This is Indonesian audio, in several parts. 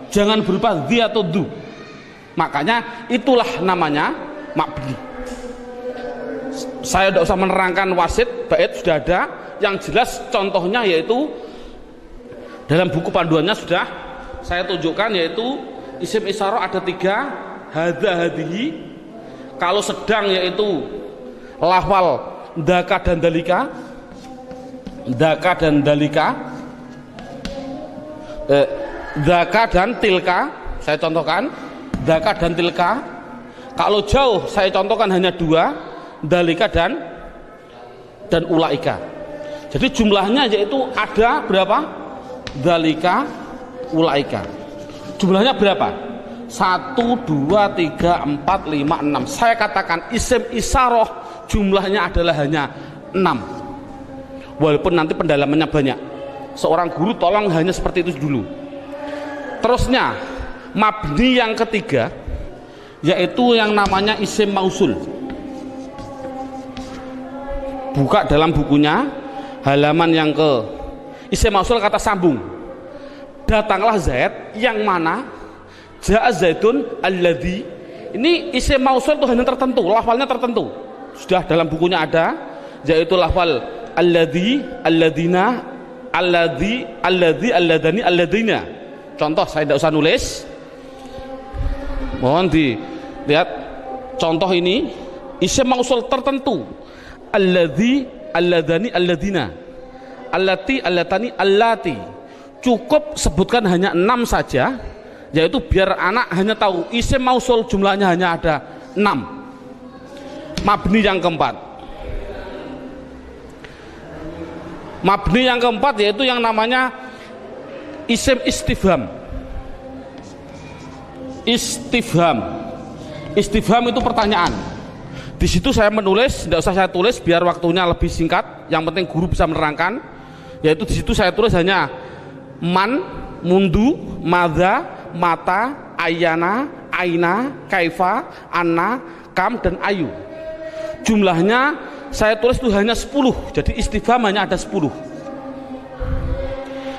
jangan berupa dhi atau du. Makanya itulah namanya mabni. Saya tidak usah menerangkan wasit, bait sudah ada. Yang jelas contohnya yaitu dalam buku panduannya sudah saya tunjukkan, yaitu isim isyarah ada 3, hadza hadhihi. Kalau sedang yaitu lafal daka dan dalika, daka dan dalika, daka dan tilka. Saya contohkan daka dan tilka. Kalau jauh saya contohkan hanya 2, dalika dan ulaika. Jadi jumlahnya yaitu ada berapa? Dalika, ulaika. Jumlahnya berapa? 1, 2, 3, 4, 5, 6. Saya katakan isim isyarah jumlahnya adalah hanya 6. Walaupun nanti pendalamannya banyak. Seorang guru tolong hanya seperti itu dulu. Terusnya mabni yang ketiga yaitu yang namanya isim mausul. Buka dalam bukunya halaman yang ke isim mausul, kata sambung. Datanglah Zaid yang mana ja'a Zaidun alladzi. Ini isim mausul itu hanya tertentu, lafalnya tertentu. Sudah dalam bukunya ada, yaitu lafal alladzi, alladzina, alladzi, alladzi, alladani, alladzina. Contoh saya tidak usah nulis. Mohon dilihat contoh ini isim mausul tertentu. Alladzi, alladani, alladina, allati, allatani, allati. Cukup sebutkan hanya 6 saja, yaitu biar anak hanya tahu isim mausul jumlahnya hanya ada 6. Mabni yang keempat. Mabni yang keempat yaitu yang namanya isim istifham. Istifham. Istifham itu pertanyaan. Di situ saya menulis, tidak usah saya tulis biar waktunya lebih singkat. Yang penting guru bisa menerangkan. Yaitu di situ saya tulis hanya man, mundu, madza, mata, ayana, aina, kaifa, anna, kam, dan ayu. Jumlahnya saya tulis itu hanya 10. Jadi istifham hanya ada 10.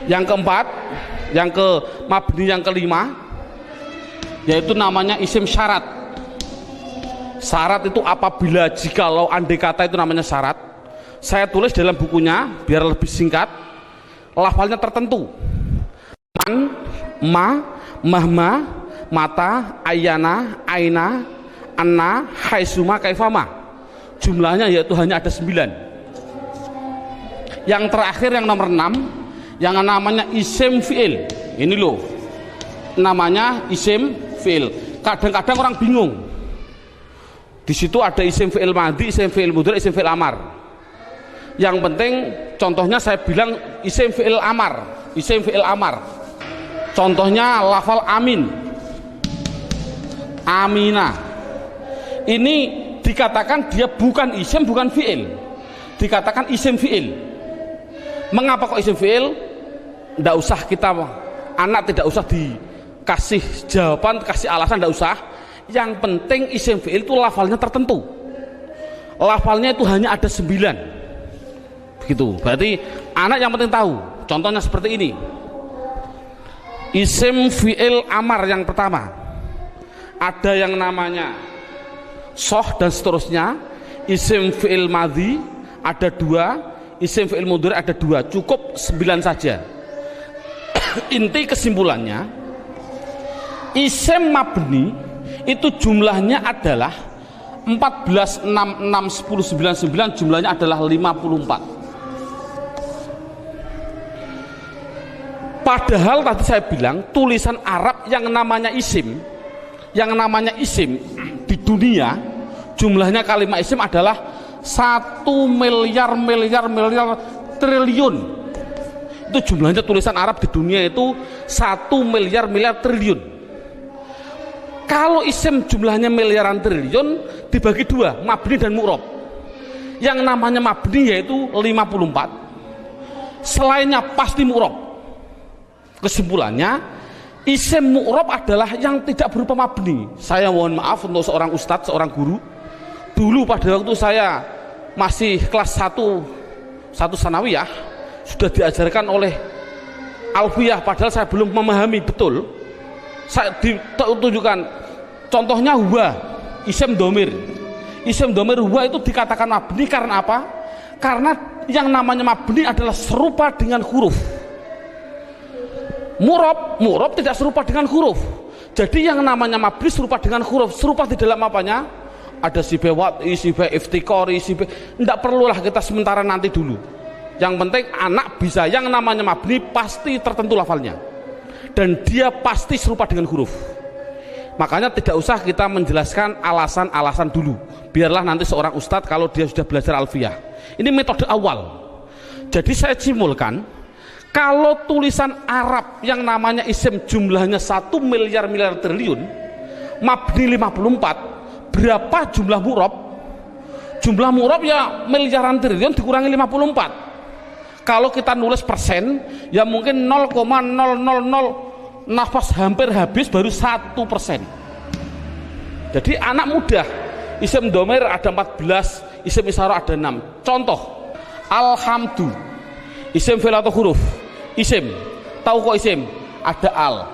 Yang keempat, yang ke mabni yang kelima, yaitu namanya isim syarat. Syarat itu apabila, jikalau, andai kata, itu namanya syarat. Saya tulis dalam bukunya biar lebih singkat. Lafalnya tertentu. Man, ma, mahma, mata, ayana, aina, anna, haisuma, kaifama. Jumlahnya yaitu hanya ada 9. Yang terakhir yang nomor 6, yang namanya isim fi'il. Ini loh namanya isim fi'il. Kadang-kadang orang bingung. Di situ ada isim fi'il madhi, isim fi'il mudhari, isim fi'il amar. Yang penting contohnya saya bilang isim fi'il amar. Isim fi'il amar. Contohnya lafal amin, amina. Ini dikatakan dia bukan isim, bukan fi'il. Dikatakan isim fi'il. Mengapa kok isim fi'il? Tidak usah kita, anak tidak usah dikasih jawaban, kasih alasan, tidak usah. Yang penting isim fi'il itu lafalnya tertentu. Lafalnya itu hanya ada 9. Begitu. Berarti anak yang penting tahu. Contohnya seperti ini. Isim fi'il amar yang pertama. Ada yang namanya soh dan seterusnya. Isim fi'il madhi ada 2. Isim fi'il mudhari ada 2. Cukup 9 saja. Inti kesimpulannya, isim mabni itu jumlahnya adalah 14, 6, 6, 10, 9, 9. Jumlahnya adalah 54. Padahal tadi saya bilang tulisan Arab yang namanya isim di dunia jumlahnya kalimat isim adalah 1 miliar triliun. Itu jumlahnya tulisan Arab di dunia itu 1 miliar triliun. Kalau isim jumlahnya miliaran triliun dibagi 2, mabni dan mu'rab. Yang namanya mabni yaitu 54. Selainnya pasti mu'rab. Kesimpulannya, isim mu'rab adalah yang tidak berupa mabni. Saya mohon maaf untuk seorang ustadz, seorang guru. Dulu pada waktu saya masih kelas 1 sanawiyah, sudah diajarkan oleh alfiyah, padahal saya belum memahami betul. Saya ditunjukkan contohnya huwa, isim domir. Isim domir huwa itu dikatakan mabni karena apa? Karena yang namanya mabni adalah serupa dengan huruf. Murob tidak serupa dengan huruf. Jadi yang namanya mabni serupa dengan huruf. Serupa di dalam apanya? Ada sifat wad'i, sifat iftikori, sifat. Tidak perlulah kita sementara, nanti dulu. Yang penting anak bisa, yang namanya mabni pasti tertentu lafalnya, dan dia pasti serupa dengan huruf. Makanya tidak usah kita menjelaskan alasan-alasan dulu, biarlah nanti seorang ustadz kalau dia sudah belajar alfiyah. Ini metode awal. Jadi saya simpulkan, kalau tulisan Arab yang namanya isim jumlahnya 1 miliar triliun, mabni 54, berapa jumlah murob? Jumlah murob ya miliaran triliun dikurangi 54. Kalau kita nulis persen, ya mungkin 0,000 nafas hampir habis baru 1%. Jadi anak mudah. Isim domir ada 14, isim isyarah ada 6. Contoh, alhamdu, isim fi'il atau huruf? Isim. Tahu kok isim? Ada al.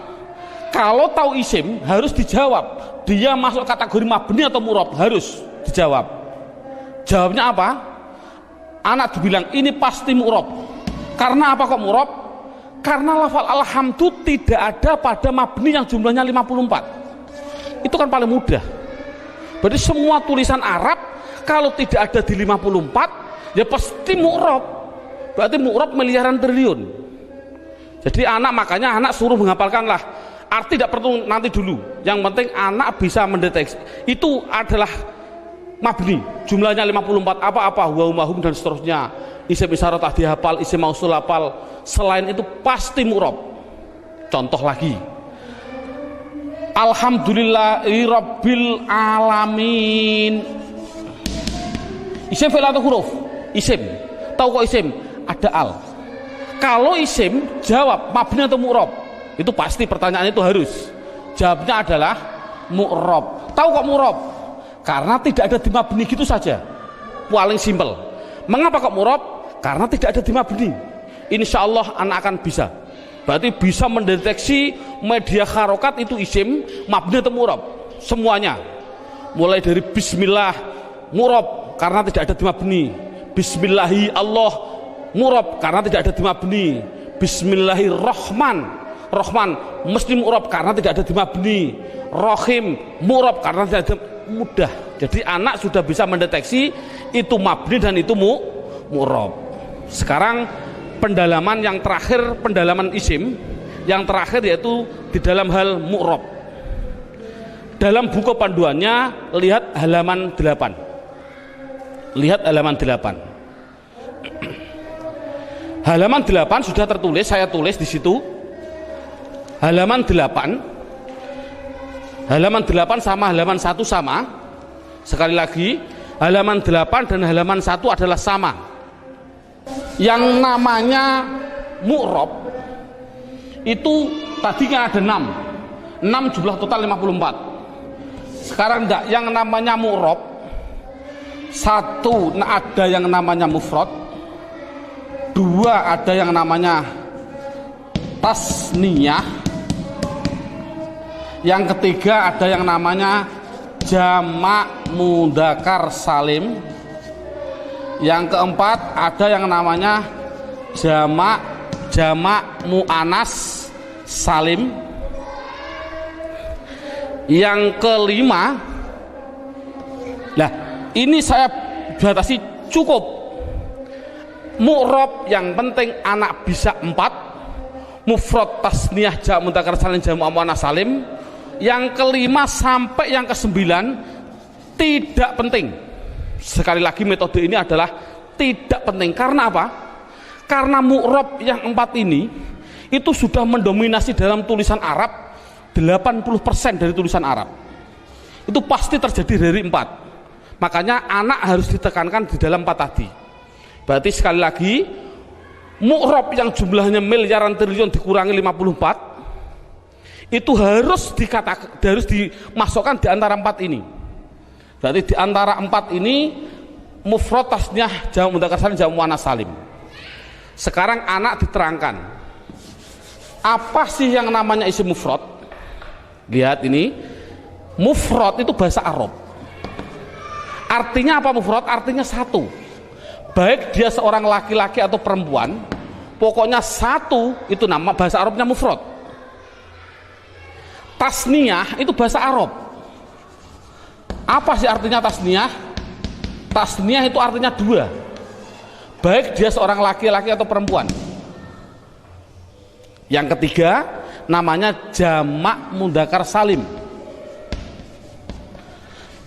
Kalau tahu isim harus dijawab, dia masuk kategori mabni atau murob, harus dijawab. Jawabnya apa? Anak dibilang ini pasti mu'rob. Karena apa kok mu'rob? Karena lafal alhamdu tidak ada pada mabni yang jumlahnya 54. Itu kan paling mudah. Berarti semua tulisan Arab kalau tidak ada di 54 ya pasti mu'rob. Berarti mu'rob miliaran triliun. Jadi makanya anak suruh menghafalkanlah. Arti tidak perlu nanti dulu. Yang penting anak bisa mendeteksi. Itu adalah mabni, jumlahnya 54, apa-apa, huwa dan seterusnya. Isim isyarah tak dihafal, isim mausul hafal. Selain itu pasti mu'rob. Contoh lagi, alhamdulillahi rabbil alamin. Isim fi'il atau huruf? Isim. Tahu kok isim? Ada al. Kalau isim, jawab mabni atau mu'rob? Itu pasti, pertanyaan itu harus. Jawabnya adalah mu'rob. Tahu kok mu'rob? Karena tidak ada di mabni, gitu saja, paling simpel. Mengapa kok murob? Karena tidak ada di mabni. Insya Allah anak akan bisa. Berarti bisa mendeteksi media harokat itu isim, mabni atau murob, semuanya. Mulai dari bismillah murob karena tidak ada di mabni. Bismillahi Allah murob karena tidak ada di mabni. Bismillahirrahman, Rahman mesti murob karena tidak ada di mabni. Rohim murob karena tidak ada. Mudah. Jadi anak sudah bisa mendeteksi itu mabni dan itu mu'rob. Sekarang pendalaman yang terakhir, pendalaman isim yang terakhir, yaitu di dalam hal mu'rob. Dalam buku panduannya lihat halaman 8. Lihat halaman 8. Halaman 8 sudah tertulis, saya tulis di situ. Halaman 8. Halaman 8 sama halaman 1 sama. Sekali lagi, halaman 8 dan halaman 1 adalah sama. Yang namanya mu'rob itu tadinya ada 6 jumlah total 54. Sekarang enggak, yang namanya mu'rob 1 ada yang namanya mufrad, 2 ada yang namanya tasniyah, yang ketiga ada yang namanya jamak mudzakkar salim, yang keempat ada yang namanya jamak muannas salim, yang kelima, nah ini saya batasi cukup. Mu'rob yang penting anak bisa 4, mufrad tasniyah jamak mudzakkar salim jamak muannas salim. Yang kelima sampai yang ke-9 tidak penting. Sekali lagi, metode ini adalah tidak penting. Karena apa? Karena mu'rob yang 4 ini itu sudah mendominasi dalam tulisan Arab. 80% dari tulisan Arab itu pasti terjadi dari 4. Makanya anak harus ditekankan di dalam 4 tadi. Berarti sekali lagi, mu'rob yang jumlahnya miliaran triliun dikurangi 54 itu harus dimasukkan di antara 4 ini. Berarti di antara 4 ini mufrad tasniyah jamak mudzakkar salim jamak muannas salim. Sekarang anak diterangkan apa sih yang namanya isim mufrad, Lihat ini, mufrad itu bahasa Arab. Artinya apa mufrad? Artinya satu. Baik dia seorang laki-laki atau perempuan, pokoknya satu, itu nama bahasa Arabnya mufrad. Tasniyah itu bahasa Arab. Apa sih artinya tasniyah? Tasniyah itu artinya dua. Baik dia seorang laki-laki atau perempuan. Yang ketiga namanya jamak mudzakkar salim.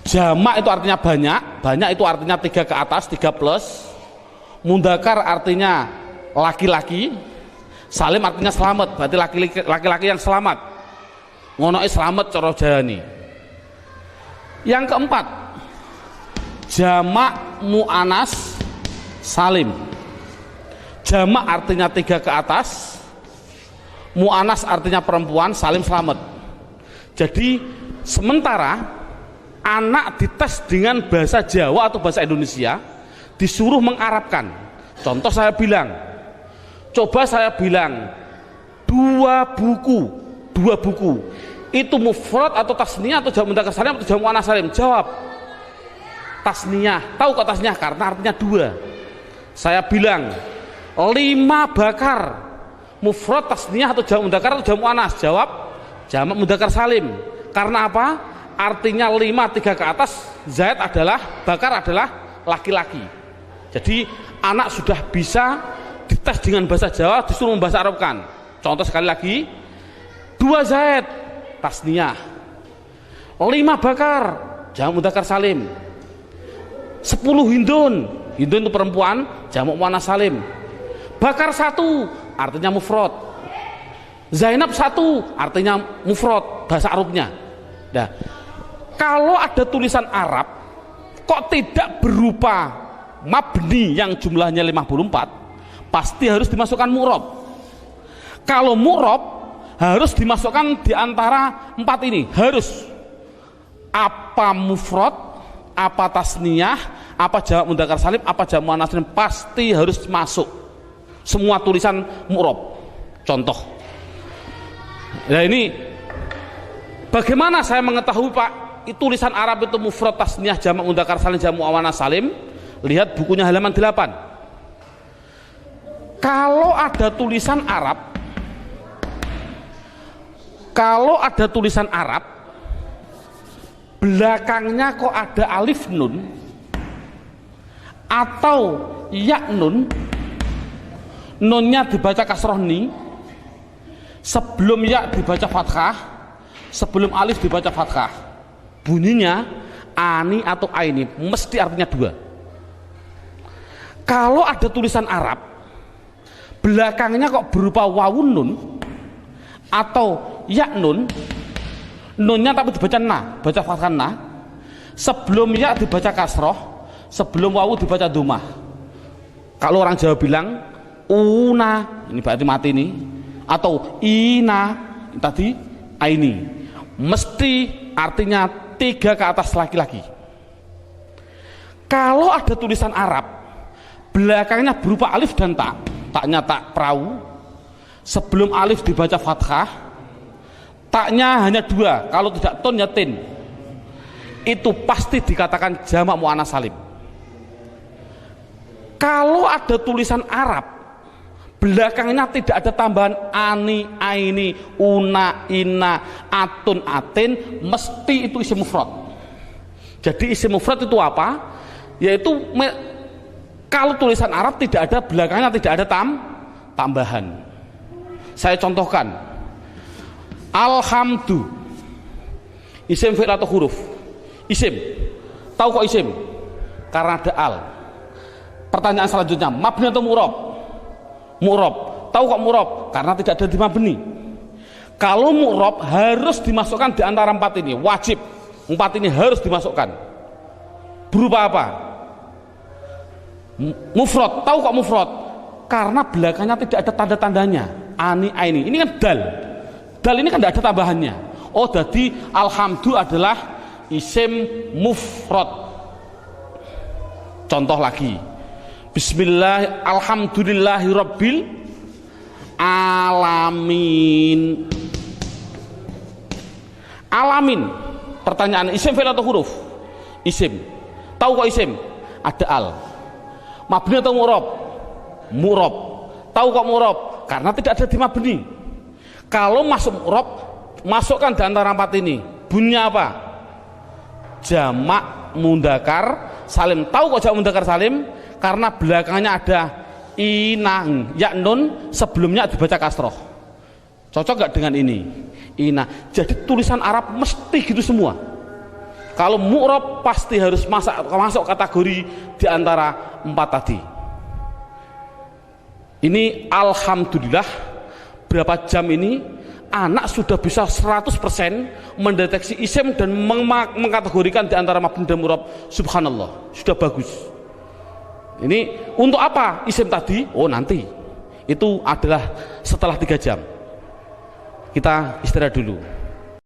Jamak itu artinya banyak, banyak itu artinya 3 ke atas, 3 plus. Mudzakkar artinya laki-laki, salim artinya selamat, berarti laki-laki yang selamat. Ngono selamat cara jani. Yang keempat, jamak muannas salim. Jamak artinya 3 ke atas, mu'anas artinya perempuan, salim selamat. Jadi sementara anak dites dengan bahasa Jawa atau bahasa Indonesia disuruh mengarabkan. Contoh saya bilang, coba saya bilang dua buku itu mufrad atau tasniyah atau jamak mudzakkar salim atau jamak muannas salim? Jawab tasniyah. Tahu kok tasniyah? Karena artinya dua. Saya bilang 5 bakar, mufrad tasniyah atau jamak mudzakkar atau jamak muannas? Jawab jamak mudzakkar salim. Karena apa? Artinya 5 3 ke atas, zaid adalah, bakar adalah laki-laki. Jadi anak sudah bisa dites dengan bahasa Jawa disuruh membahasa Arabkan. Contoh sekali lagi, 2 zaid tasniyah, 5 bakar jamak mudzakkar salim, 10 hindun itu perempuan, jamak muannas salim. Bakar 1 artinya mufrad, Zainab 1 artinya mufrad bahasa Arabnya. Nah, kalau ada tulisan Arab kok tidak berupa mabni yang jumlahnya 54, pasti harus dimasukkan mu'rab. Kalau mu'rab harus dimasukkan di antara 4 ini, harus apa mufrad, apa tasniyah, apa jamak mudzakkar salim, apa jamak muannas salim, pasti harus masuk semua tulisan mu'rab. Contoh, nah ini bagaimana saya mengetahui Pak tulisan Arab itu mufrad, tasniyah, jamak mudzakkar salim, jamak muannas salim? Lihat bukunya halaman 8. Kalau ada tulisan Arab, belakangnya kok ada alif nun atau ya nun, nunnya dibaca kasroh ni, sebelum ya dibaca fathah, sebelum alif dibaca fathah, bunyinya ani atau aini, mesti artinya 2. Kalau ada tulisan Arab belakangnya kok berupa wawun nun atau ya nun, nunnya tapi dibaca na, baca fathah na, sebelum ya dibaca kasroh, sebelum wawu dibaca dhammah. Kalau orang Jawa bilang una, ini berarti mati nih, atau ina tadi aini, mesti artinya 3 ke atas laki-laki. Kalau ada tulisan Arab belakangnya berupa alif dan tak, taknya tak perahu, sebelum alif dibaca fathah, taknya hanya 2, kalau tidak ton ya tin, itu pasti dikatakan jamak muannas salim. Kalau ada tulisan Arab belakangnya tidak ada tambahan ani, aini, una, ina, atun, atin, mesti itu isim mufrad. Jadi isim mufrad itu apa? Yaitu kalau tulisan Arab tidak ada belakangnya tidak ada tambahan. Saya contohkan, alhamdu, isim fi'il atau huruf? Isim. Tahu kok isim? Karena ada al. Pertanyaan selanjutnya, mabni atau mu'rab? Mu'rab. Tahu kok mu'rab? Karena tidak ada di mabni. Kalau mu'rab harus dimasukkan di antara 4 ini, wajib. 4 ini harus dimasukkan. Berupa apa? Mufrad. Tahu kok mufrad? Karena belakangnya tidak ada tanda-tandanya, ani, aini. Ini kan dal. Dal ini kan tidak ada tambahannya. Oh, jadi alhamdu adalah isim mufrad. Contoh lagi, bismillah, alhamdulillahirabbil alamin. Alamin. Pertanyaan, isim fi'il atau huruf? Isim. Tahu kok isim? Ada al. Mabni atau mu'rab? Mu'rab. Tahu kok mu'rab? Karena tidak ada di mabni. Kalau masuk mu'rab, masukkan di antara 4 ini. Bunyinya apa? Jamak mudzakkar salim. Tahu kok jamak mudzakkar salim? Karena belakangnya ada inang, ya nun, sebelumnya dibaca kasroh. Cocok gak dengan ini? Ina. Jadi tulisan Arab mesti gitu semua. Kalau mu'rab pasti harus masuk kategori di antara 4 tadi. Ini alhamdulillah berapa jam ini anak sudah bisa 100% mendeteksi isim dan mengkategorikan di antara mabni dan mu'rab. Subhanallah, sudah bagus. Ini untuk apa isim tadi? Oh nanti. Itu adalah setelah 3 jam. Kita istirahat dulu.